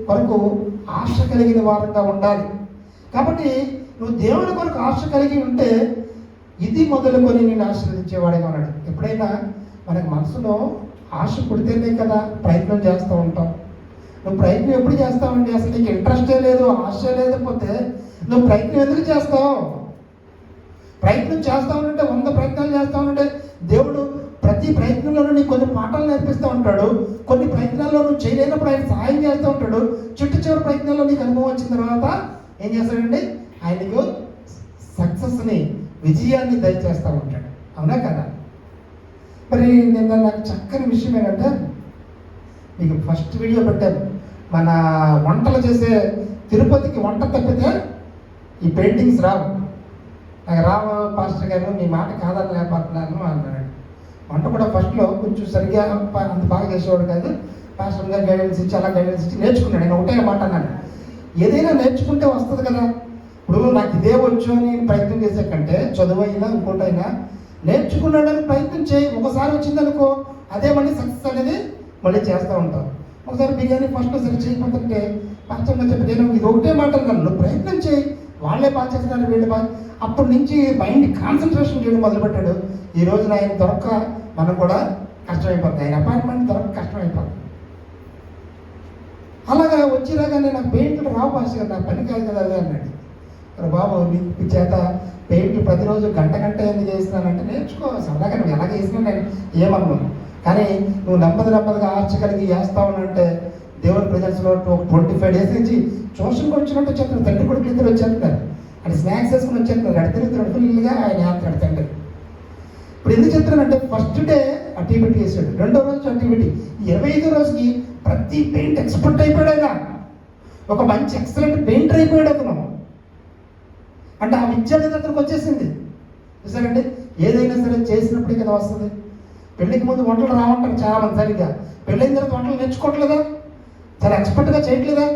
కొరకు ఆశ కలిగిన వారంగా ఉండాలి. కాబట్టి నువ్వు దేవుని కొరకు ఆశ కలిగి ఉంటే ఇది మొదలుకొని నేను ఆశీర్వదించేవాడిగా ఉన్నాడు. ఎప్పుడైనా మనకు మనసులో ఆశ పుడితేనే కదా ప్రయత్నం చేస్తూ ఉంటాం. నువ్వు ప్రయత్నం ఎప్పుడు చేస్తావండి? అసలు నీకు ఇంట్రెస్టే లేదు, ఆశ లేకపోతే నువ్వు ప్రయత్నం ఎందుకు చేస్తావు? ప్రయత్నం చేస్తా ఉంటే 100 ప్రయత్నాలు చేస్తా ఉంటే దేవుడు ప్రతి ప్రయత్నంలోనూ నీకు కొన్ని పాఠాలు నేర్పిస్తూ ఉంటాడు. కొన్ని ప్రయత్నాల్లో నువ్వు చేయలేనప్పుడు ఆయన సహాయం చేస్తూ ఉంటాడు. చివరి ప్రయత్నాల్లో నీకు అనుభవం వచ్చిన తర్వాత ఏం చేస్తాడండి? ఆయనకు సక్సెస్ని, విజయాన్ని దయచేస్తూ ఉంటాడు. అవునా కదా? మరి నిన్న నాకు చక్కని విషయం ఏంటంటే మీకు ఫస్ట్ వీడియో పెట్టాను. మన వంటలు చేసే తిరుపతికి వంట తప్పితే ఈ పెయింటింగ్స్ రావు. నాకు రావ పాస్టర్ గారు మీ మాట కాదని లేకపోతున్నాను అన్నాడు. వంట కూడా ఫస్ట్లో కొంచెం సరిగ్గా అంత బాగా చేసేవాడు కాదు. పాస్టర్ గారు గైడెన్స్ ఇచ్చి అలా గైడెన్స్ ఇచ్చి నేర్చుకున్నాడు. నేను ఒకటే మాట అన్నాను, ఏదైనా నేర్చుకుంటే వస్తుంది కదా. ఇప్పుడు నాకు ఇదే వచ్చు అని ప్రయత్నం చేసే కంటే చదువైనా ఇంకోటైనా నేర్చుకున్నాడని ప్రయత్నం చేయి. ఒకసారి వచ్చిందనుకో అదే మళ్ళీ సక్సెస్ అనేది మళ్ళీ చేస్తూ ఉంటాం. ఒకసారి బిర్యానీ ఫస్ట్లో సరి చేయకపోతుంటే పాస్టర్గా చెప్పి నేను ఇది ఒకటే మాట అన్నాను, నువ్వు ప్రయత్నం చేయి, వాళ్ళే బాగా చేస్తున్నారు వీళ్ళు బాగా. అప్పటి నుంచి మైండ్ కాన్సన్ట్రేషన్ చేయడం మొదలుపెట్టాడు. ఈ రోజున ఆయన దొరక్క మనం కూడా కష్టమైపోతుంది, ఆయన అపాయింట్మెంట్ దొరక్క కష్టమైపోతుంది. అలాగా వచ్చిరాగానే నాకు పెయింట్లు రావు పాస్ గారు, నాకు పని కాదు కదా అదే అన్నాడు. బాబు నీ చేత పెయింట్లు ప్రతిరోజు గంట ఎందుకు చేస్తున్నానంటే నేర్చుకో, సరదాగా నువ్వు ఎలాగ వేసినా నేను ఏమన్నాను. కానీ నువ్వు నెమ్మదిగా ఆర్చగలిగి వేస్తావునంటే దేవుని ప్రజెన్స్లో 25 డేస్ నుంచి ట్యూషన్కి వచ్చినట్టు వచ్చేస్తున్నారు. తండ్రి కొడుకు ఇద్దరు వచ్చేస్తున్నారు. అది స్నాక్స్ వేసుకుని వచ్చేస్తున్నారు. అడిగితే ఫుల్గా ఆయన ఆడతాడు తండ్రి. ఇప్పుడు ఎందుకు చెప్తున్నానంటే ఫస్ట్ డే యాక్టివిటీ చేశాడు, 2వ రోజు యాక్టివిటీ, 25వ రోజుకి ప్రతి పెయింట్ ఎక్స్పర్ట్ అయిపోయాడు ఆయన. ఒక మంచి ఎక్సలెంట్ పెయింటర్ అయిపోయాడు అతను. అంటే ఆ విద్య అనేది అతనికి వచ్చేసింది. చూసారండి, ఏదైనా సరే చేసినప్పుడే కదా వస్తుంది. పెళ్ళికి ముందు వంటలు రావంటారు చాలామంది. సరిగ్గా పెళ్ళైన తర్వాత వంటలు నేర్చుకోవట్లేదా? చాలా ఎక్స్పర్ట్గా చేయట్లేదా?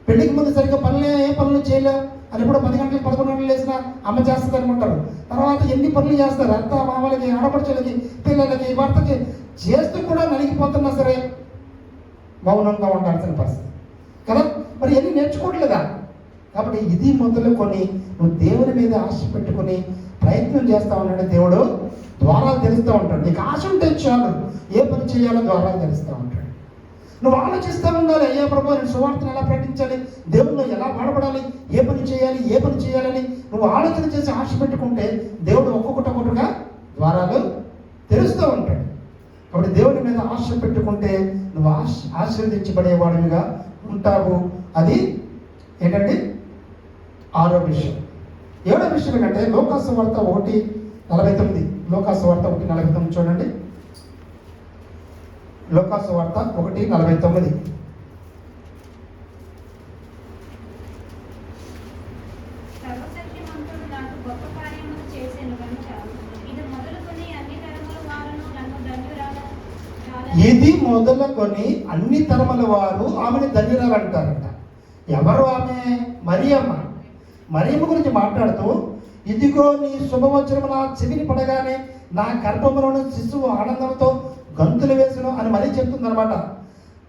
పెళ్ళికి ముందు సరిగ్గా ఏ పనులు చేయలేవు అని ఎప్పుడో 10 గంటలకు 11 గంటలు వేసినా అమ్మ చేస్తుంది అనుకుంటారు. తర్వాత ఎన్ని పనులు చేస్తారు, అత్త మామలకి, ఆడపడుచులకి, పిల్లలకి, భర్తకి చేస్తూ కూడా నలిగిపోతున్నా సరే మౌనంగా ఉండాల్సిన పరిస్థితి కదా. మరి ఎన్ని నేర్చుకోవట్లేదా? కాబట్టి ఇది మొదలుకొని నువ్వు దేవుని మీద ఆశ పెట్టుకొని ప్రయత్నం చేస్తా ఉన్నాడు. దేవుడు ద్వారాలు తెలుస్తూ ఉంటాడు. నీకు ఆశ ఉంటే చాలు, ఏ పని చేయాలో ద్వారాలు తెలుస్తూ ఉంటాడు. నువ్వు ఆలోచిస్తూ ఉండాలి, అయ్యా ప్రభు నేను సువార్తను ఎలా ప్రకటించాలి, దేవుళ్ళు ఎలా వాడబడాలి, ఏ పని చేయాలని నువ్వు ఆలోచన చేసి ఆశ పెట్టుకుంటే దేవుడు ఒక్కొక్కటిగా ద్వారాలు తెరుస్తూ ఉంటాడు. కాబట్టి దేవుని మీద ఆశ పెట్టుకుంటే నువ్వు ఆశీర్వదించబడేవాడివిగా ఉంటావు. అది ఏంటంటే 6వ విషయం. 7వ విషయం ఏంటంటే లోకాసు వార్త 1:49. లోకాసు వార్త 1:49 చూడండి. లోకాసు వార్త 1:49. సర్వశక్తిమంతుడు నాకు గొప్ప కార్యములు చేసెను గనుక ఇది మొదలుకొని అన్ని తరముల వారును నన్ను ఇది మొదలుకొని అన్ని తరముల వారు ఆమెను ధన్యురాలు అంటారంట. ఎవరు ఆమె? మరియమ్మ గురించి మాట్లాడుతూ, ఇదిగో నీ శుభవచనము నా చెవిని పడగానే నా గర్భములోని శిశువు ఆనందంతో గంతులు వేసును అని మరీ చెప్తుందన్నమాట.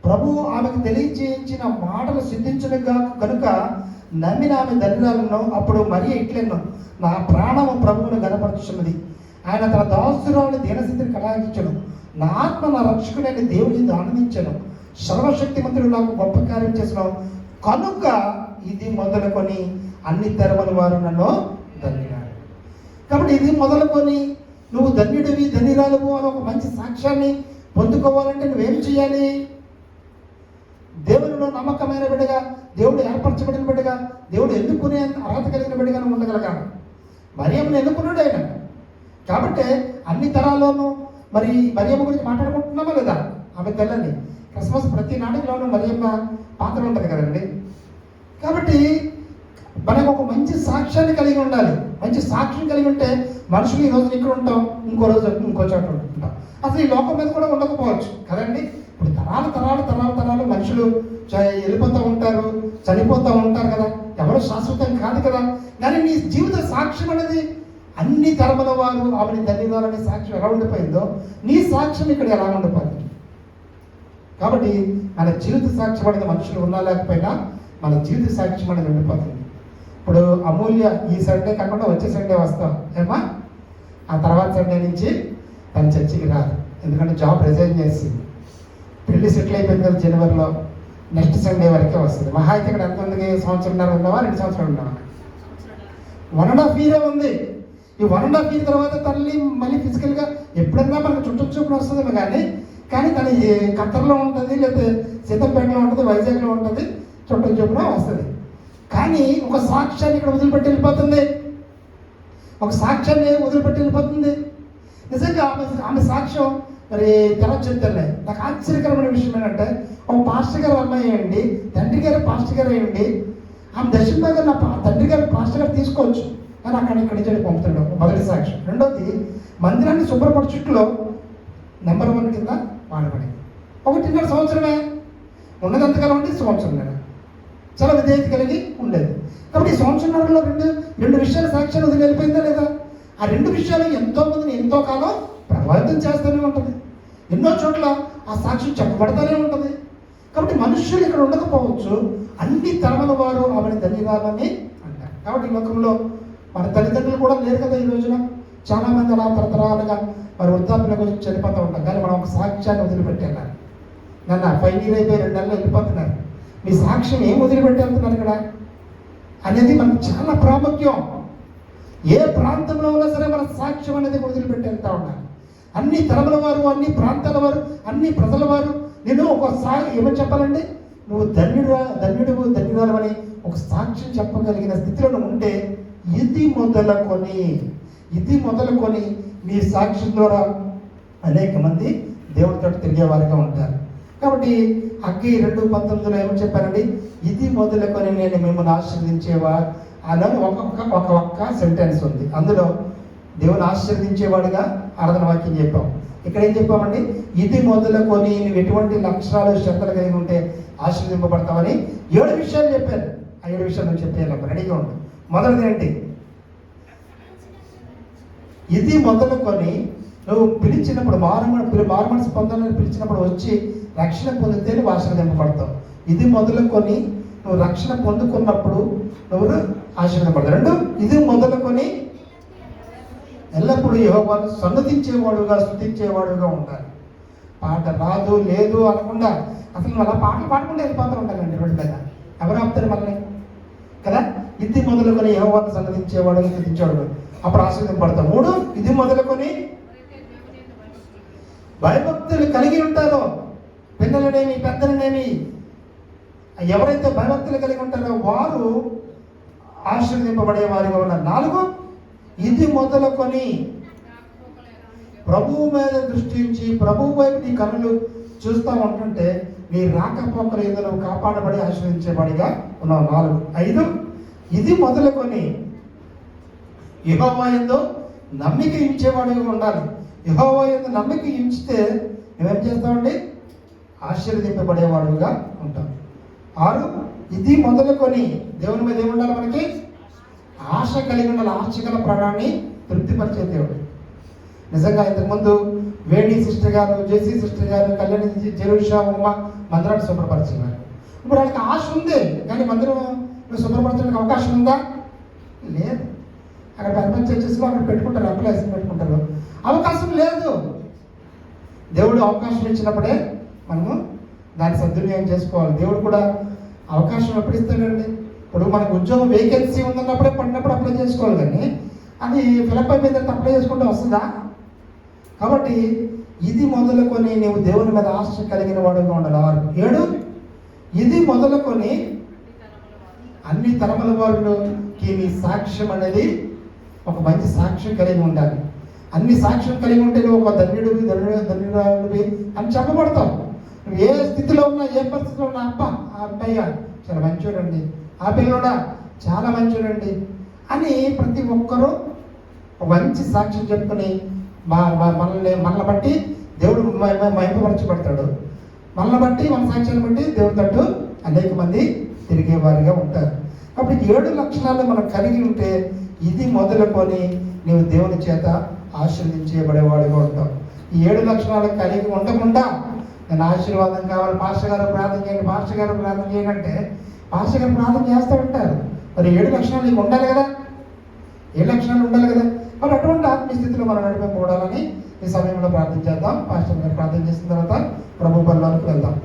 ప్రభువు ఆమెకు తెలియచేయించిన మాటలు సిద్ధించునుగా కనుక నమ్మిన ఆమె ధన్యురాలను. అప్పుడు మరి ఇట్లెన్నో, నా ప్రాణము ప్రభువును గనపరుచున్నది. ఆయన తన దాసురాలని దీనస్థితిని కలాగించను. నా ఆత్మ నా రక్షకుడైన దేవుని ఆనందించను. సర్వశక్తిమంతుడు నాకు గొప్ప కార్యం చేసిన కనుక ఇది మొదలుకొని అన్ని తరముల వారు నన్ను ధన్యురాలు. కాబట్టి ఇది మొదలుకొని నువ్వు ధన్యుడివి, ధన్యురాలువు అని ఒక మంచి సాక్ష్యాన్ని పొందుకోవాలంటే నువ్వేం చేయాలి? దేవునిలో నమ్మకమైన బిడ్డగా, దేవుడు ఏర్పరచబడిన బిడ్డగా, దేవుడు ఎన్నుకునే అర్హత కలిగిన బిడ్డగా ఉండగలగాలి. మరియమ్మను ఎన్నుకున్నాడు ఆయన. కాబట్టి అన్ని తరాల్లోనూ మరి మరియమ్మ గురించి మాట్లాడుకుంటున్నామా లేదా? ఆమె తెల్లని క్రిస్మస్ ప్రతి నాటిలోనూ మరియమ్మ పాత్ర ఉంటుంది కదండి. కాబట్టి మనకు ఒక మంచి సాక్ష్యాన్ని కలిగి ఉండాలి. మంచి సాక్ష్యం కలిగి ఉంటే మనుషులు ఈ రోజు ఇక్కడ ఉంటాం, ఇంకో రోజు ఇంకో చోట ఉంటాం. అసలు ఈ లోకం మీద కూడా ఉండకపోవచ్చు కదండి. ఇప్పుడు తరాలు మనుషులు వెళ్ళిపోతూ ఉంటారు, చనిపోతూ ఉంటారు కదా. ఎవరు శాశ్వతం కాదు కదా. కానీ నీ జీవిత సాక్ష్యం అనేది అన్ని తరముల వారు ఆమెని ధన్యురాలనే సాక్ష్యం ఎలా ఉండిపోయిందో నీ సాక్ష్యం ఇక్కడ ఎలా ఉండిపోయింది. కాబట్టి మన జీవిత సాక్ష్యం అనేది మనుషులు ఉన్నా లేకపోయినా మన జీవిత సాక్ష్యం అనేది ఉండిపోతుంది. ఇప్పుడు అమూల్య ఈ సండే కాకుండా వచ్చే సండే వస్తాం ఏమా, ఆ తర్వాత సండే నుంచి తన చర్చికి రాదు. ఎందుకంటే జాబ్ రిజైన్ చేసింది, పెళ్లి సెటిల్ అయిపోయింది కదా జనవరిలో. నెక్స్ట్ సండే వరకే వస్తుంది. మహా అయితే ఇక్కడ ఎంత ఉంది? సంవత్సరంన్నర ఉన్నావా, 2 సంవత్సరాలు ఉన్నావా? 1.5 year ఉంది. ఈ 1.5 year తర్వాత తల్లి మళ్ళీ ఫిజికల్గా ఎప్పుడన్నా మనకు చుట్టూ వస్తుందేమో కానీ తను ఖత్తర్లో ఉంటుంది, లేకపోతే సీతంపేటలో ఉంటుంది, వైజాగ్లో ఉంటుంది, చుట్టూ వస్తుంది. కానీ ఒక సాక్ష్యాన్ని ఇక్కడ వదిలిపెట్టి వెళ్ళిపోతుంది. నిజంగా ఆమె సాక్ష్యం మరి ఎలా చెప్తారులే. నాకు ఆశ్చర్యకరమైన విషయం ఏంటంటే, ఒక పాస్టర్ గారు అమ్మాయి అయ్యండి, తండ్రి గారు పాస్టర్ గారు అయ్యండి, ఆమె దర్శనం గారు నా తండ్రి గారు పాస్టర్ గారు తీసుకోవచ్చు కానీ అక్కడ ఇక్కడి నుంచి పంపుతాడు. మొదటి సాక్ష్యం. రెండోది, మందిరాన్ని శుభ్రపరచుట్లో నెంబర్ 1 కింద వాడబడింది. 1.5 సంవత్సరమే ఉన్నదంతకాలం ఉంటే సంవత్సరం చాలా విధేయత కలిగి ఉండేది. కాబట్టి ఈ సంవత్సరంలో రెండు విషయాల సాక్ష్యాన్ని వదిలి వెళ్ళిపోయిందా లేదా? ఆ 2 విషయాలు ఎంతో మందిని ఎంతో కాలం ప్రభావితం చేస్తూనే ఉంటుంది. ఎన్నో చోట్ల ఆ సాక్ష్యం చెప్పబడతానే ఉంటుంది. కాబట్టి మనుష్యులు ఇక్కడ ఉండకపోవచ్చు, అన్ని తరముల వారు ఆమెను ధన్యురాలని అంటారు. కాబట్టి ఈ లోకంలో మన తల్లిదండ్రులు కూడా లేరు కదా ఈ రోజున. చాలామంది అలా తరతరాలుగా మరి వృద్ధాప్యుల గురించి చనిపోతూ ఉంటాం. కానీ మనం ఒక సాక్ష్యాన్ని వదిలిపెట్టి వెళ్ళాలి. నన్ను 5 years అయిపోయి 2 నెలలు వెళ్ళిపోతున్నారు. మీ సాక్ష్యం ఏం వదిలిపెట్టి వెళ్తున్నారు ఇక్కడ అనేది మనకు చాలా ప్రాముఖ్యం. ఏ ప్రాంతంలో ఉన్నా సరే మన సాక్ష్యం అనేది వదిలిపెట్టి వెళ్తూ ఉండాలి. అన్ని తరముల వారు, అన్ని ప్రాంతాల వారు, అన్ని ప్రజల వారు నేను ఏమని చెప్పాలండి, నువ్వు ధన్యురాలు అని ఒక సాక్ష్యం చెప్పగలిగిన స్థితిలో ఉంటే ఇది మొదలుకొని మీ సాక్ష్యం ద్వారా అనేక మంది దేవుడితో తిరిగే వారిగా ఉంటారు. కాబట్టి అగ్గి 2:19 ఏమని చెప్పారండి, ఇది మొదలుకొని నేను మిమ్మల్ని ఆశీర్వదించేవా అని ఒక్క సెంటెన్స్ ఉంది. అందులో దేవుని ఆశీర్వదించేవాడుగా ఆరాధన వాక్యం చెప్పాం. ఇక్కడ ఏం చెప్పామండి, ఇది మొదలుకొని నువ్వు ఎటువంటి లక్షణాలు శ్రద్ధలు కలిగి ఉంటే ఆశీర్వదింపబడతామని 7 విషయాలు చెప్పారు. ఆ 7 విషయాలు నువ్వు చెప్పేయాలి, రెడీగా ఉండు. మొదటిది ఏంటి? ఇది మొదలుకొని నువ్వు పిలిచినప్పుడు మారుమనసు పొందాలని పిలిచినప్పుడు వచ్చి రక్షణ పొందితే నువ్వు ఆశీర్వదింపబడతావు. ఇది మొదలుకొని నువ్వు రక్షణ పొందుకున్నప్పుడు నువ్వు ఆశీర్వదింపడతావు. రెండు, ఇది మొదలుకొని ఎల్లప్పుడూ యెహోవాను సన్నతించేవాడుగా స్తుతించేవాడుగా ఉండాలి. పాట రాదు లేదు అనకుండా అసలు నువ్వు అలా పాటలు పాడుకుంటే వెళ్ళిపోతూ ఉంటానండి రోడ్డు మీద. ఎవరు ఆపుతారు మనల్ని కదా? ఇది మొదలుకొని యెహోవాను సన్నతించేవాడుగా స్తుతించేవాడు, అప్పుడు ఆశీర్వదింపడతావు. మూడు, ఇది మొదలుకొని భయభక్తులు కలిగి ఉంటారో, పిల్లలనేమి పెద్దలనేమి ఎవరైతే భయభక్తులు కలిగి ఉంటారో వారు ఆశీర్వదింపబడే వారిగా ఉన్నారు. నాలుగు, ఇది మొదలుకొని ప్రభువు మీద దృష్టించి ప్రభువు వైపు నీ కన్నులు చూస్తూ ఉంటుంటే నీ రాకపోకల ఏదో కాపాడబడి ఆశీర్వదించేవాడిగా ఉన్నావు. నాలుగు. ఐదు, ఇది మొదలుకొని యెహోవా యందు నమ్మిక ఉంచేవాడిగా ఉండాలి. యెహోవా యందు నమ్మిక ఉంచితే నువ్వేం చేస్తావండి? ఆశీర్వదింపబడేవాడుగా ఉంటాం. ఆరు, ఇది మొదలుకొని దేవుని మీద ఏముండాలి? మనకి ఆశ కలిగి ఉండాలి. ఆశ గల ప్రాణాన్ని తృప్తిపరిచే దేవుడు. నిజంగా ఇంతకుముందు వేణి సిస్టర్ గారు, జేసీ సిస్టర్ గారు, కళ్యాణి జెరూషా ఉమ్మ మందిరాన్ని శుభ్రపరిచేవారు. ఇప్పుడు వాళ్ళకి ఆశ ఉంది, కానీ మందిరం శుభ్రపరచడానికి అవకాశం ఉందా? లేదు. అక్కడ పెద్ద చర్చెస్లో అక్కడ పెట్టుకుంటారు, అప్లైస్ పెట్టుకుంటారు. అవకాశం లేదు. దేవుడు అవకాశం ఇచ్చినప్పుడే మనము దాన్ని సద్వినియోగం చేసుకోవాలి. దేవుడు కూడా అవకాశం ఎప్పుడు ఇస్తాడండి? ఇప్పుడు మనకు ఉద్యోగం వేకెన్సీ ఉందన్నప్పుడే పడినప్పుడు అప్లై చేసుకోవాలి, కానీ అది ఫిలప్ అయిపోయిన తర్వాత అప్లై చేసుకుంటే వస్తుందా? కాబట్టి ఇది మొదలుకొని నీవు దేవుని మీద ఆశ కలిగిన వాడుగా ఉండాలి. ఆరు. ఏడు, ఇది మొదలుకొని అన్ని తరముల వారికి నీ సాక్ష్యం అనేది ఒక మంచి సాక్ష్యం కలిగి ఉండాలి. అన్ని సాక్ష్యం కలిగి ఉంటే నువ్వు ఒక ధన్యుడివి ధన్యురాలివి అని చెప్పబడతావు. నువ్వు ఏ స్థితిలో ఉన్నా, ఏ పరిస్థితిలో ఉన్నా, అబ్బా ఆ అబ్బాయి చాలా మంచోడండి, ఆ పిల్లడా చాలా మంచోడండి అని ప్రతి ఒక్కరూ ఒక మంచి సాక్ష్యం చెప్పుకొని మనల్ని బట్టి దేవుడు మహిమపరచబడతాడు. మనల్ని బట్టి మన సాక్ష్యాన్ని బట్టి దేవుడి తట్టు అనేక మంది తిరిగేవారిగా ఉంటారు. కాబట్టి 7 లక్షణాలు మనం కలిగి ఉంటే ఇది మొదలుకొని నీవు దేవుని చేత ఆశీర్వదించబడేవాడిగా ఉంటావు. ఈ 7 లక్షణాలు కలిగి ఉండకుండా నేను ఆశీర్వాదం కావాలి, పాస్టర్ గారు ప్రార్థన చేయండి, పాస్టర్ గారు ప్రార్థన చేయండి అంటే పాస్టర్ గారు ప్రార్థన చేస్తూ ఉంటారు. మరి 7 లక్షణాలు నీకు ఉండాలి కదా, 7 లక్షణాలు ఉండాలి కదా. మరి అటువంటి ఆత్మీయ స్థితిలో మనం నడిపింపబడాలని ఈ సమయంలో ప్రార్థన చేద్దాం. పాస్టర్ గారు ప్రార్థన చేసిన తర్వాత ప్రభు బల్లోనికి వెళ్దాం.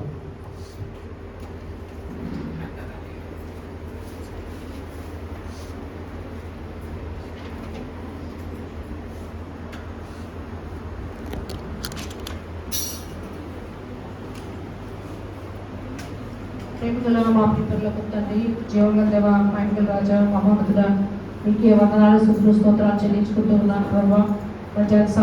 ప్రేమికుల మా పితరులకు తండ్రి, జీవన దేవ, మహిళ రాజా, మహోన్నతుడా, మీకే వందనాలు స్తుతులు స్తోత్రాలు చెల్లించుకుంటూ ఉన్నాను ప్రభావ.